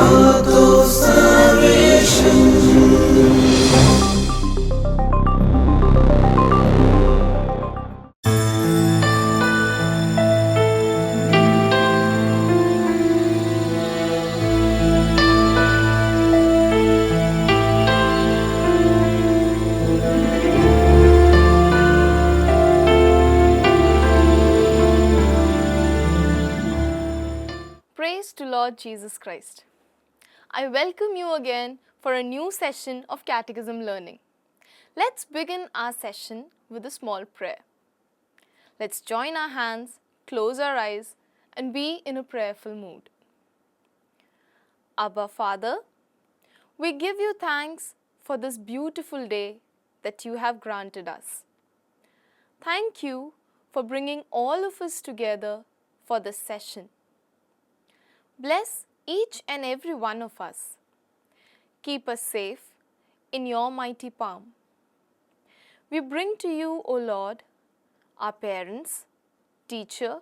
path of salvation. Praise to Lord Jesus Christ. I welcome you again for a new session of Catechism learning. Let's begin our session with a small prayer. Let's join our hands, close our eyes, and be in a prayerful mood. Abba Father, we give you thanks for this beautiful day that you have granted us. Thank you for bringing all of us together for this session. Bless each and every one of us. Keep us safe in your mighty palm. We bring to you, O Lord, our parents, teacher,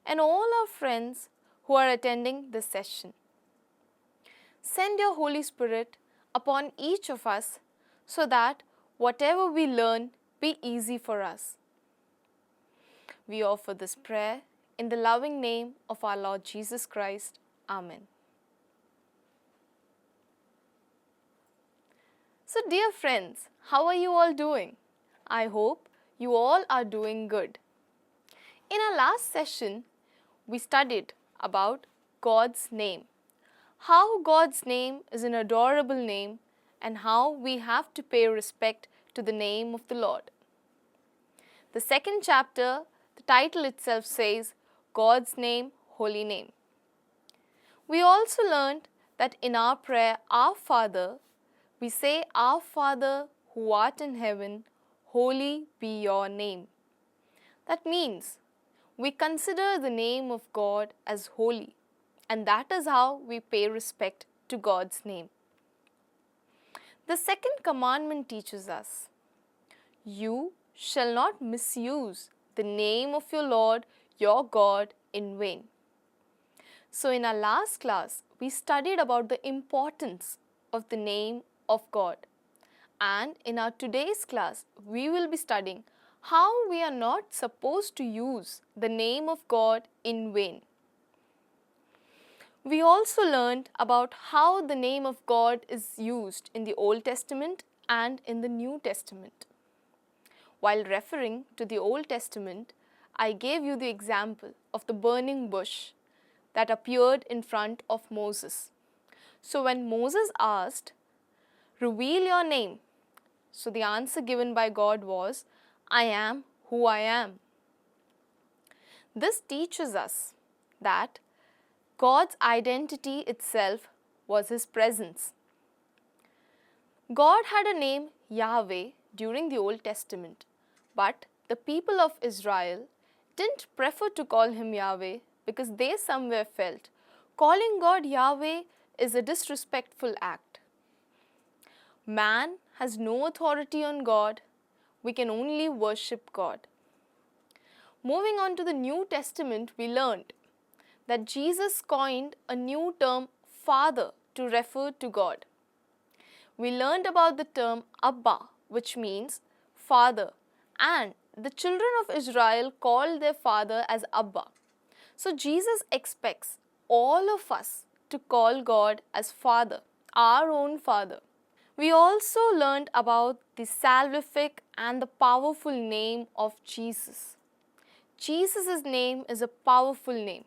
and all our friends who are attending this session. Send your Holy Spirit upon each of us so that whatever we learn be easy for us. We offer this prayer in the loving name of our Lord Jesus Christ. Amen. So dear friends, how are you all doing? I hope you all are doing good. In our last session, we studied about God's name. How God's name is an adorable name and how we have to pay respect to the name of the Lord. The second chapter, the title itself says, God's Name, Holy Name. We also learned that in our prayer, Our Father, we say, Our Father who art in heaven, holy be your name. That means we consider the name of God as holy, and that is how we pay respect to God's name. The second commandment teaches us, you shall not misuse the name of your Lord, your God, in vain. So in our last class, we studied about the importance of the name of God. And in our today's class, we will be studying how we are not supposed to use the name of God in vain. We also learned about how the name of God is used in the Old Testament and in the New Testament. While referring to the Old Testament, I gave you the example of the burning bush that appeared in front of Moses. So when Moses asked, reveal your name, so the answer given by God was, I am who I am. This teaches us that God's identity itself was His presence. God had a name Yahweh during the Old Testament, but the people of Israel didn't prefer to call Him Yahweh because they somewhere felt calling God Yahweh is a disrespectful act. Man has no authority on God, we can only worship God. Moving on to the New Testament, we learned that Jesus coined a new term, Father, to refer to God. We learned about the term Abba, which means Father, and the children of Israel called their father as Abba. So Jesus expects all of us to call God as Father, our own Father. We also learned about the salvific and the powerful name of Jesus. Jesus' name is a powerful name.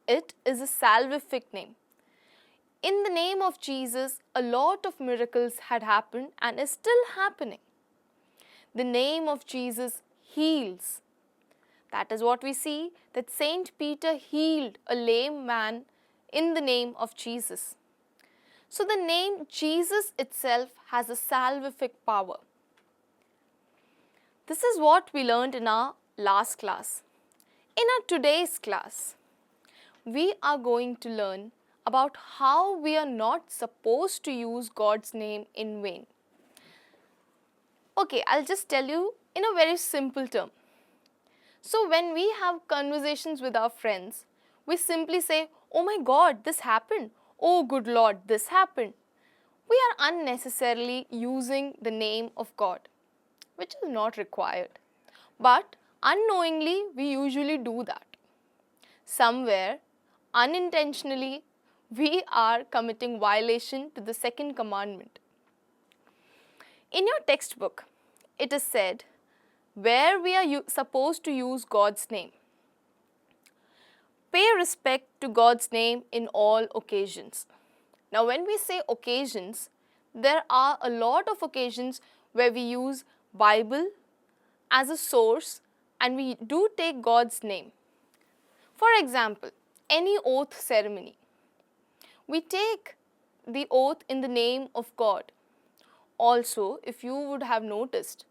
It is a salvific name. In the name of Jesus, a lot of miracles had happened and is still happening. The name of Jesus heals. That is what we see, that Saint Peter healed a lame man in the name of Jesus. So the name Jesus itself has a salvific power. This is what we learned in our last class. In our today's class, we are going to learn about how we are not supposed to use God's name in vain. Okay, I'll just tell you in a very simple term. So when we have conversations with our friends, we simply say, oh my God, this happened. "Oh, good Lord, this happened." We are unnecessarily using the name of God, which is not required. But unknowingly, we usually do that. Somewhere, unintentionally, we are committing violation to the second commandment. In your textbook, it is said where we are supposed to use God's name. Pay respect to God's name in all occasions. Now, when we say occasions, there are a lot of occasions where we use Bible as a source and we do take God's name. For example, any oath ceremony. We take the oath in the name of God. Also, if you would have noticed,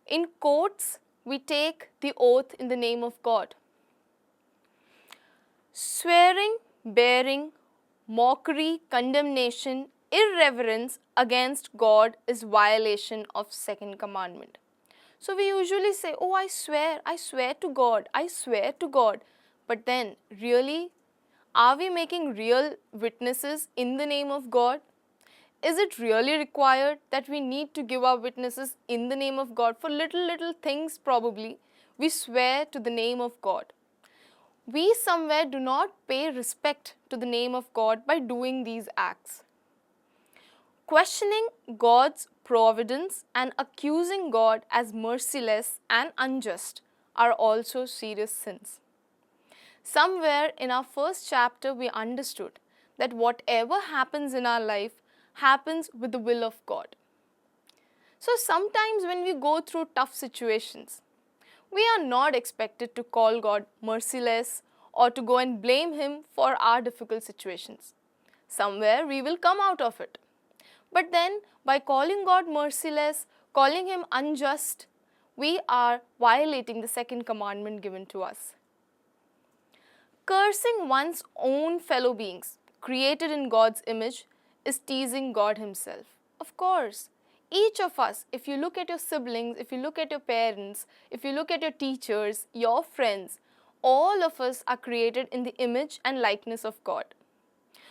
in courts, we take the oath in the name of God. Swearing, bearing, mockery, condemnation, irreverence against God is violation of second commandment. So we usually say, "Oh, I swear to God, I swear to God." But then, really, are we making real witnesses in the name of God? Is it really required that we need to give our witnesses in the name of God? For little things probably, we swear to the name of God. We somewhere do not pay respect to the name of God by doing these acts. Questioning God's providence and accusing God as merciless and unjust are also serious sins. Somewhere in our first chapter, we understood that whatever happens in our life happens with the will of God. So sometimes when we go through tough situations, we are not expected to call God merciless or to go and blame Him for our difficult situations. Somewhere we will come out of it. But then, by calling God merciless, calling Him unjust, we are violating the second commandment given to us. Cursing one's own fellow beings, created in God's image, is teasing God Himself. Of course, each of us, if you look at your siblings, if you look at your parents, if you look at your teachers, your friends, all of us are created in the image and likeness of God.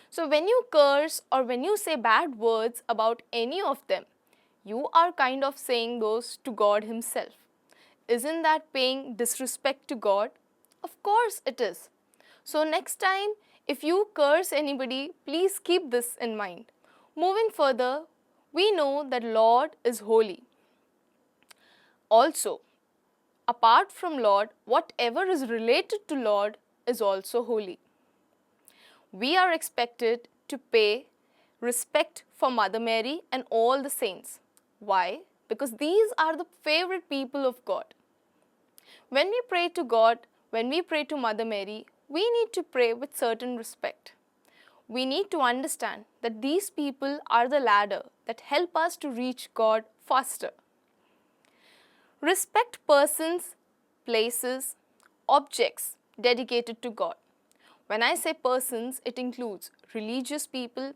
So when you curse or when you say bad words about any of them, you are kind of saying those to God Himself. Isn't that paying disrespect to God? Of course it is. So next time, if you curse anybody, please keep this in mind. Moving further, we know that Lord is holy. Also, apart from Lord, whatever is related to Lord is also holy. We are expected to pay respect for Mother Mary and all the saints. Why? Because these are the favorite people of God. When we pray to God, when we pray to Mother Mary, we need to pray with certain respect. We need to understand that these people are the ladder that help us to reach God faster. Respect persons, places, objects dedicated to God. When I say persons, it includes religious people,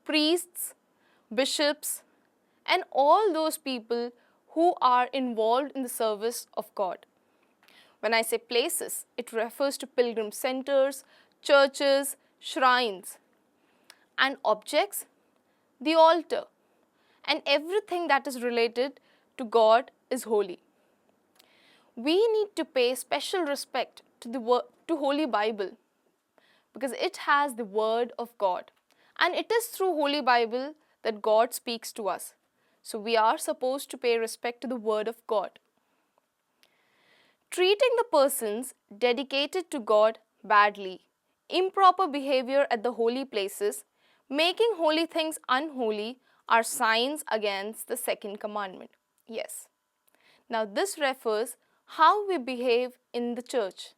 priests, bishops, and all those people who are involved in the service of God. When I say places, it refers to pilgrim centers, churches, shrines, and objects, the altar, and everything that is related to God is holy. We need to pay special respect to Holy Bible because it has the word of God, and it is through Holy Bible that God speaks to us. So we are supposed to pay respect to the word of God. Treating the persons dedicated to God badly, improper behavior at the holy places, making holy things unholy are signs against the second commandment. Yes. Now this refers how we behave in the church.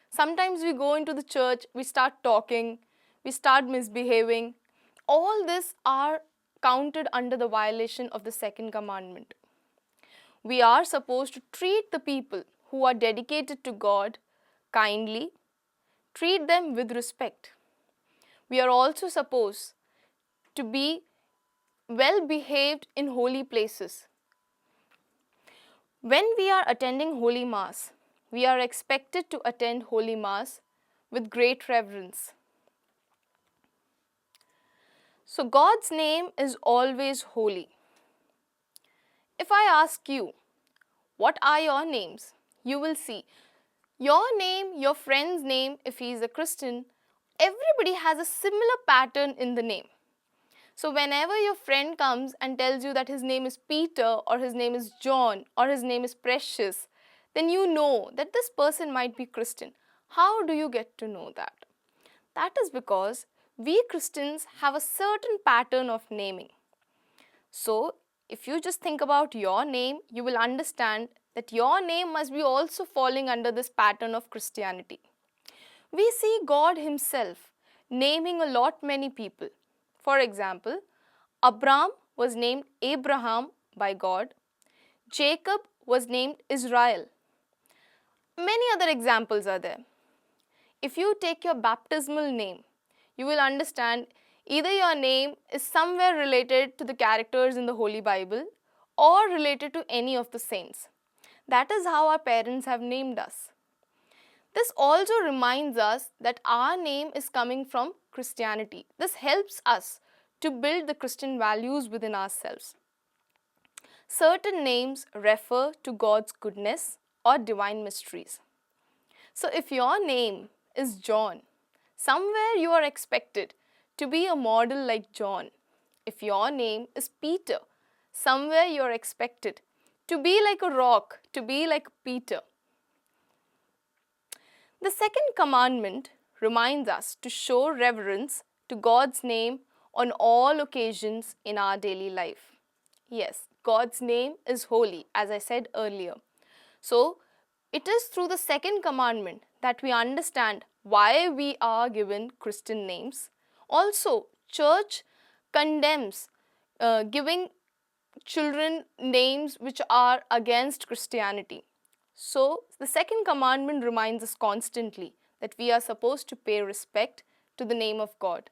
Sometimes we go into the church, we start talking, we start misbehaving. All this are counted under the violation of the second commandment. We are supposed to treat the people who are dedicated to God kindly, treat them with respect. We are also supposed to be well behaved in holy places. When we are attending Holy Mass, we are expected to attend Holy Mass with great reverence. So God's name is always holy. If I ask you, what are your names? You will see your name, your friend's name, if he is a Christian, everybody has a similar pattern in the name. So whenever your friend comes and tells you that his name is Peter or his name is John or his name is Precious, then you know that this person might be Christian. How do you get to know that? That is because we Christians have a certain pattern of naming. So if you just think about your name, you will understand that your name must be also falling under this pattern of Christianity. We see God himself naming a lot many people. For example, Abram was named Abraham by God. Jacob was named Israel. Many other examples are there. If you take your baptismal name, you will understand either your name is somewhere related to the characters in the Holy Bible or related to any of the saints. That is how our parents have named us. This also reminds us that our name is coming from Christianity. This helps us to build the Christian values within ourselves. Certain names refer to God's goodness or divine mysteries. So if your name is John, somewhere you are expected to be a model like John. If your name is Peter, somewhere you are expected to be like a rock, to be like Peter. The second commandment reminds us to show reverence to God's name on all occasions in our daily life. Yes, God's name is holy, as I said earlier. So, it is through the second commandment that we understand why we are given Christian names. Also, church condemns giving children names which are against Christianity. So, the second commandment reminds us constantly that we are supposed to pay respect to the name of God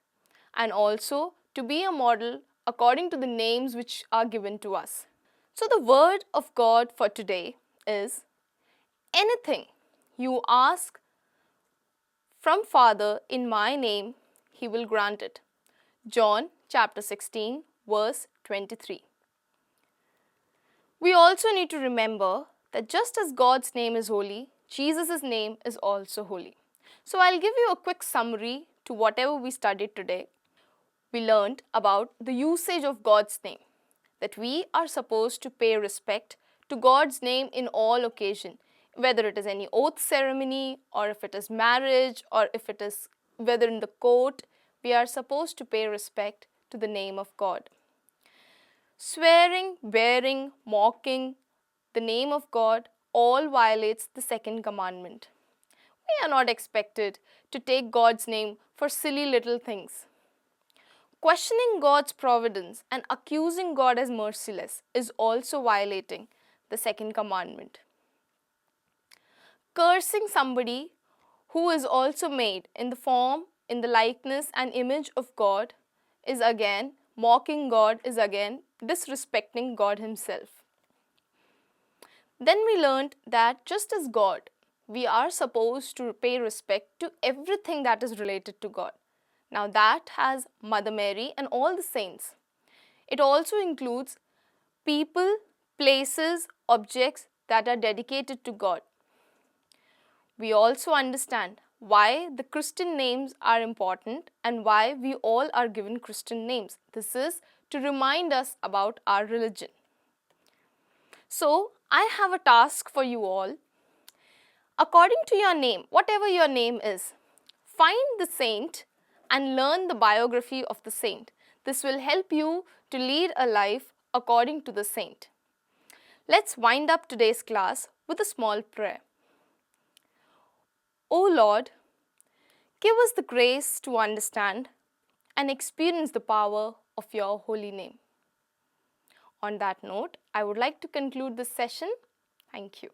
and also to be a model according to the names which are given to us. So, the word of God for today is anything you ask from Father in my name, he will grant it. John chapter 16, verse 23. We also need to remember that just as God's name is holy, Jesus' name is also holy. So I'll give you a quick summary to whatever we studied today. We learned about the usage of God's name, that we are supposed to pay respect to God's name in all occasion, whether it is any oath ceremony or if it is marriage or if it is whether in the court, we are supposed to pay respect to the name of God. Swearing, bearing, mocking the name of God all violates the second commandment. We are not expected to take God's name for silly little things. Questioning God's providence and accusing God as merciless is also violating the second commandment. Cursing somebody who is also made in the form, in the likeness and image of God is again, mocking God is again disrespecting God himself. Then we learned that just as God, we are supposed to pay respect to everything that is related to God. Now that has Mother Mary and all the saints. It also includes people, places, objects that are dedicated to God. We also understand why the Christian names are important and why we all are given Christian names. This is to remind us about our religion. So, I have a task for you all. According to your name, whatever your name is, find the saint and learn the biography of the saint. This will help you to lead a life according to the saint. Let's wind up today's class with a small prayer. O Lord, give us the grace to understand and experience the power of your holy name. On that note, I would like to conclude this session. Thank you.